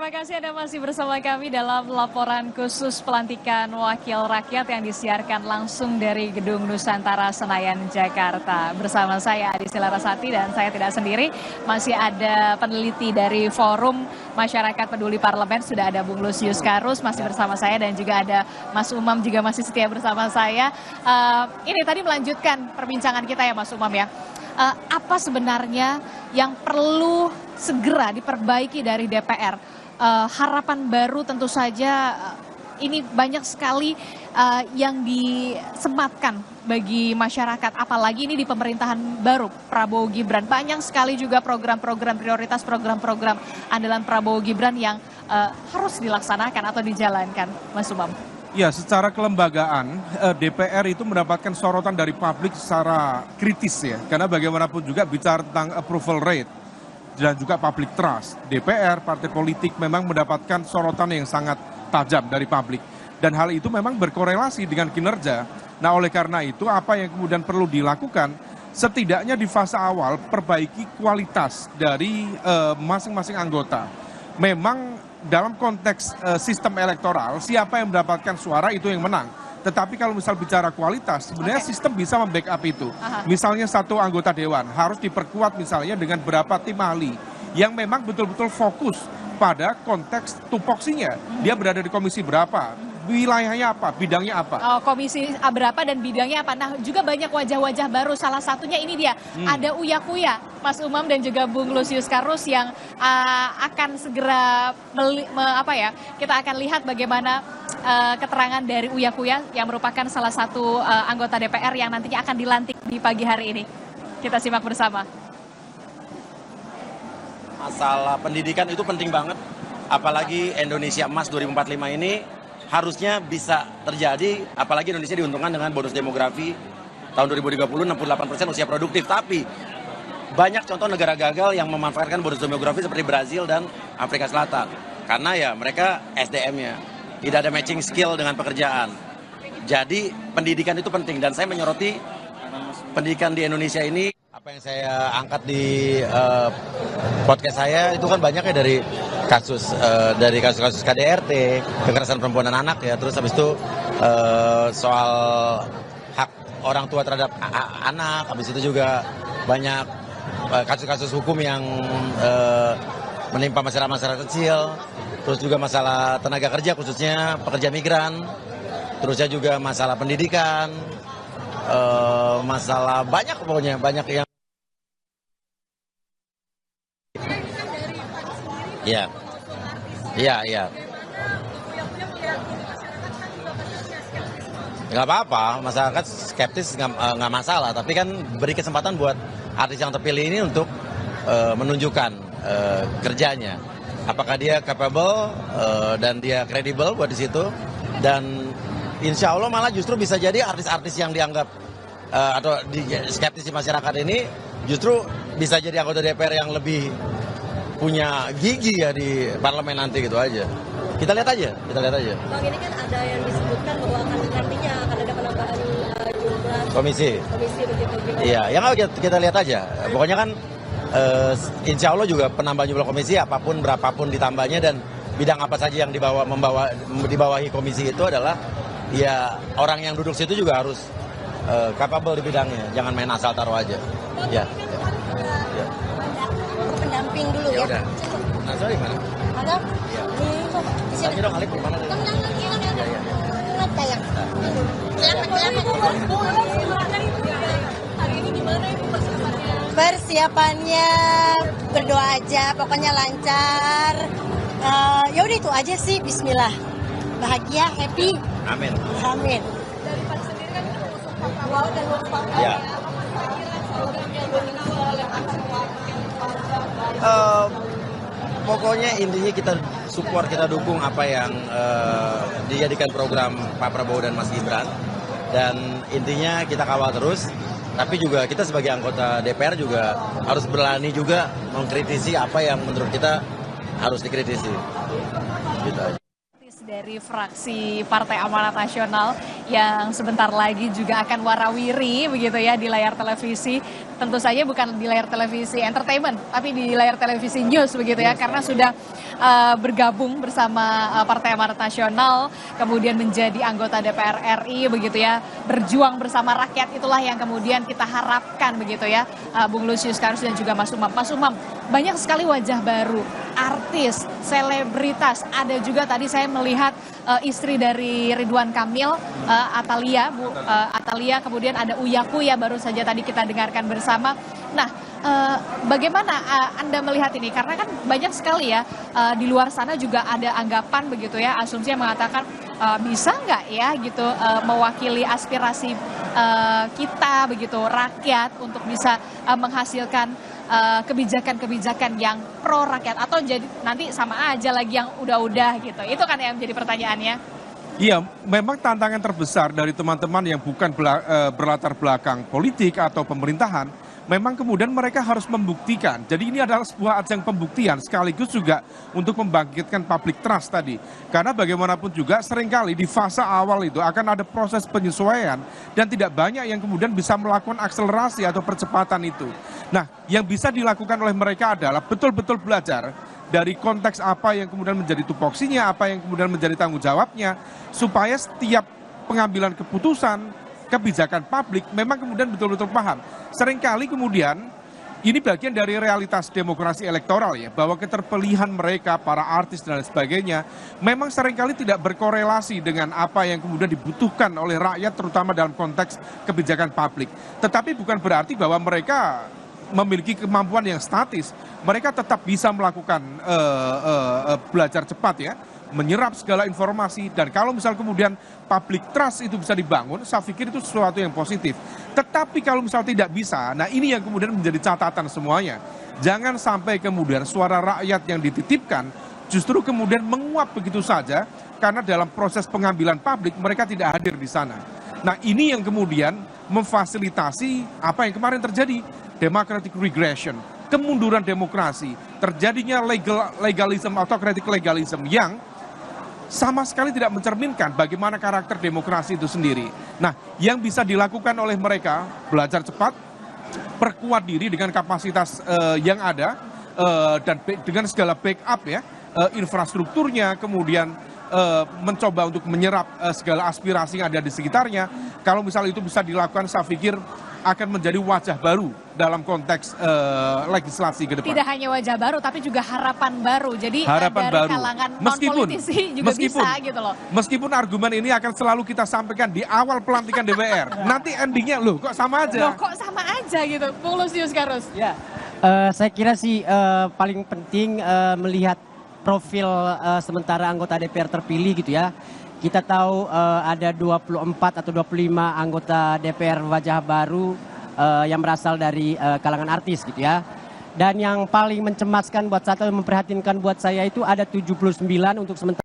terima kasih Anda masih bersama kami dalam laporan khusus pelantikan Wakil Rakyat yang disiarkan langsung dari Gedung Nusantara Senayan, Jakarta. Bersama saya Adi Larasati dan saya tidak sendiri, masih ada peneliti dari Forum Masyarakat Peduli Parlemen, sudah ada Bung Lusius Karus masih bersama saya dan juga ada Mas Umam juga masih setia bersama saya. Ini tadi melanjutkan perbincangan kita ya Mas Umam ya. Apa sebenarnya yang perlu segera diperbaiki dari DPR? Harapan baru tentu saja ini banyak sekali yang disematkan bagi masyarakat, apalagi ini di pemerintahan baru Prabowo Gibran. Banyak sekali juga program-program prioritas, program-program andalan Prabowo Gibran yang harus dilaksanakan atau dijalankan, Mas Umam. Ya, secara kelembagaan DPR itu mendapatkan sorotan dari publik secara kritis ya, karena bagaimanapun juga bicara tentang approval rate dan juga public trust. DPR, partai politik memang mendapatkan sorotan yang sangat tajam dari publik. Dan hal itu memang berkorelasi dengan kinerja. Nah, oleh karena itu apa yang kemudian perlu dilakukan, setidaknya di fase awal perbaiki kualitas dari masing-masing anggota. Memang dalam konteks sistem elektoral, siapa yang mendapatkan suara itu yang menang. Tetapi kalau misal bicara kualitas, sebenarnya sistem bisa membackup itu. Misalnya satu anggota dewan harus diperkuat misalnya dengan berapa tim ahli yang memang betul-betul fokus pada konteks tupoksinya. Dia berada di komisi berapa, wilayahnya apa, bidangnya apa. Komisi berapa dan bidangnya apa. Nah, juga banyak wajah-wajah baru. Salah satunya ini dia, ada Uya-Kuya, Mas Umam dan juga Bung Lusius Karus yang akan segera kita akan lihat bagaimana keterangan dari Uya-Kuya yang merupakan salah satu anggota DPR yang nantinya akan dilantik di pagi hari ini. Kita simak bersama. Masalah pendidikan itu penting banget, apalagi Indonesia Emas 2045 ini harusnya bisa terjadi, apalagi Indonesia diuntungkan dengan bonus demografi tahun 2030 68% usia produktif. Tapi banyak contoh negara gagal yang memanfaatkan bonus demografi seperti Brazil dan Afrika Selatan. Karena ya mereka SDM-nya tidak ada matching skill dengan pekerjaan. Jadi pendidikan itu penting dan saya menyoroti pendidikan di Indonesia ini. Apa yang saya angkat di podcast saya itu kan banyaknya dari kasus-kasus KDRT, kekerasan perempuan dan anak ya, terus habis itu soal hak orang tua terhadap anak, habis itu juga banyak kasus-kasus hukum yang menimpa masyarakat kecil, terus juga masalah tenaga kerja khususnya pekerja migran, terusnya juga masalah pendidikan, masalah banyak pokoknya, banyak yang Iya. Nggak apa-apa, masyarakat skeptis nggak masalah. Tapi kan beri kesempatan buat artis yang terpilih ini untuk menunjukkan kerjanya. Apakah dia capable dan dia kredibel buat di situ. Dan insya Allah malah justru bisa jadi artis-artis yang dianggap atau skeptis di masyarakat ini justru bisa jadi anggota DPR yang lebih punya gigi ya di parlemen nanti gitu aja. Kita lihat aja. Bang, ini kan ada yang disebutkan bahwa nantinya akan ada penambahan jumlah komisi begitu. Iya, yang kita lihat aja. Pokoknya kan insya Allah juga penambahan jumlah komisi apapun berapapun ditambahnya dan bidang apa saja yang dibawahi komisi itu adalah ya orang yang duduk situ juga harus capable di bidangnya. Jangan main asal taruh aja. Ya. Pendamping dulu ya. Udah. Nah, sorry mana? Ada? Iya. Di sini. Tanya dong Alif gimana? Hari ini gimana Ibu persiapannya? Berdoa aja, pokoknya lancar. Ya udah itu aja sih, bismillah. Bahagia, happy. Amin. Dari Pak sendiri kan usung Pak Prabowo dan Pak Ya. Pokoknya intinya kita support, kita dukung apa yang dijadikan program Pak Prabowo dan Mas Gibran. Dan intinya kita kawal terus, tapi juga kita sebagai anggota DPR juga harus berani juga mengkritisi apa yang menurut kita harus dikritisi. Gitu aja. Dari fraksi Partai Amanat Nasional yang sebentar lagi juga akan warawiri begitu ya di layar televisi. tentu saja bukan di layar televisi entertainment, tapi di layar televisi news begitu ya, karena sudah bergabung bersama Partai Amanat Nasional, kemudian menjadi anggota DPR RI begitu ya, berjuang bersama rakyat, itulah yang kemudian kita harapkan begitu ya, Bung Lusius Karus dan juga Mas Umam. Mas Umam, banyak sekali wajah baru, artis, selebritas, ada juga tadi saya melihat istri dari Ridwan Kamil, Atalia, kemudian ada Uya Kuya baru saja tadi kita dengarkan bersama. Nah, bagaimana Anda melihat ini? Karena kan banyak sekali ya di luar sana juga ada anggapan begitu ya, asumsi yang mengatakan bisa nggak ya gitu mewakili aspirasi kita begitu, rakyat, untuk bisa menghasilkan kebijakan-kebijakan yang pro rakyat, atau jadi nanti sama aja lagi yang udah-udah gitu. Itu kan yang menjadi pertanyaannya. Iya, memang tantangan terbesar dari teman-teman yang bukan berlatar belakang politik atau pemerintahan, memang kemudian mereka harus membuktikan. Jadi ini adalah sebuah ajang pembuktian sekaligus juga untuk membangkitkan public trust tadi. Karena bagaimanapun juga seringkali di fase awal itu akan ada proses penyesuaian dan tidak banyak yang kemudian bisa melakukan akselerasi atau percepatan itu. Nah, yang bisa dilakukan oleh mereka adalah betul-betul belajar dari konteks apa yang kemudian menjadi tupoksinya, apa yang kemudian menjadi tanggung jawabnya, supaya setiap pengambilan keputusan, kebijakan publik memang kemudian betul-betul paham. Seringkali kemudian ini bagian dari realitas demokrasi elektoral ya, bahwa keterpilihan mereka, para artis dan lain sebagainya, memang seringkali tidak berkorelasi dengan apa yang kemudian dibutuhkan oleh rakyat, terutama dalam konteks kebijakan publik. Tetapi bukan berarti bahwa mereka memiliki kemampuan yang statis. Mereka tetap bisa melakukan belajar cepat ya, menyerap segala informasi, dan kalau misal kemudian public trust itu bisa dibangun, saya pikir itu sesuatu yang positif. Tetapi kalau misal tidak bisa, nah ini yang kemudian menjadi catatan semuanya. Jangan sampai kemudian suara rakyat yang dititipkan justru kemudian menguap begitu saja, karena dalam proses pengambilan publik mereka tidak hadir di sana. Nah ini yang kemudian memfasilitasi apa yang kemarin terjadi, democratic regression, kemunduran demokrasi, terjadinya legalism, autocratic legalism yang sama sekali tidak mencerminkan bagaimana karakter demokrasi itu sendiri. Nah, yang bisa dilakukan oleh mereka, belajar cepat, perkuat diri dengan kapasitas yang ada, dan dengan segala backup ya, infrastrukturnya, kemudian mencoba untuk menyerap segala aspirasi yang ada di sekitarnya. Kalau misalnya itu bisa dilakukan, saya pikir akan menjadi wajah baru dalam konteks legislasi ke depan. Tidak hanya wajah baru, tapi juga harapan baru. Jadi harapan dari baru. kalangan non-politisi juga bisa gitu loh. Meskipun argumen ini akan selalu kita sampaikan di awal pelantikan DPR. Nanti endingnya loh kok sama aja. Loh kok sama aja gitu, Bung Lusius Karus. Ya, saya kira sih paling penting melihat profil sementara anggota DPR terpilih gitu ya. Kita tahu ada 24 atau 25 anggota DPR wajah baru yang berasal dari kalangan artis gitu ya. Dan yang paling mencemaskan buat saya, memprihatinkan buat saya itu ada 79 untuk sementara